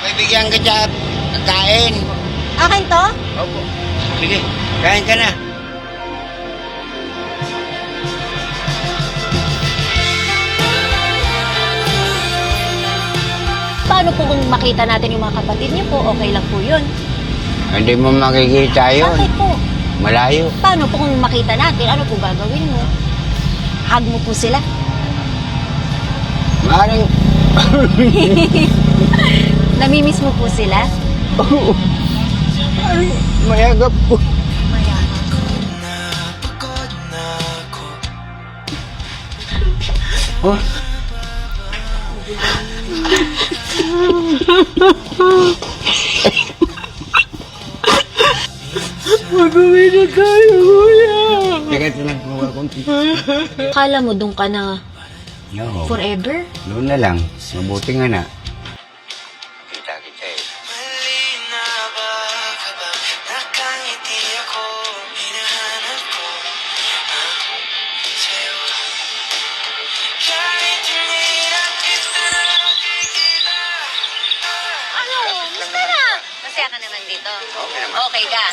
May bigyan ka siya kain. Akin to? Opo. Sige, kain ka na. Paano po kung makita natin yung mga kapatid niyo po? Okay lang po yun. Hindi mo makikita yun. Bakit po? Malayo. Paano po kung makita natin? Ano po gagawin mo? Hug mo po sila. Maring... Namimiss mo po sila? Mayagap po. Oh. Mag-uwi na tayo, kuya. Teka, tinagpuwa kong Akala mo doon ka na no. forever? Doon na lang. Mabuti nga na. Kita kita eh. Ano? Musta na? Masaya ka naman dito? Okay naman. Okay ka?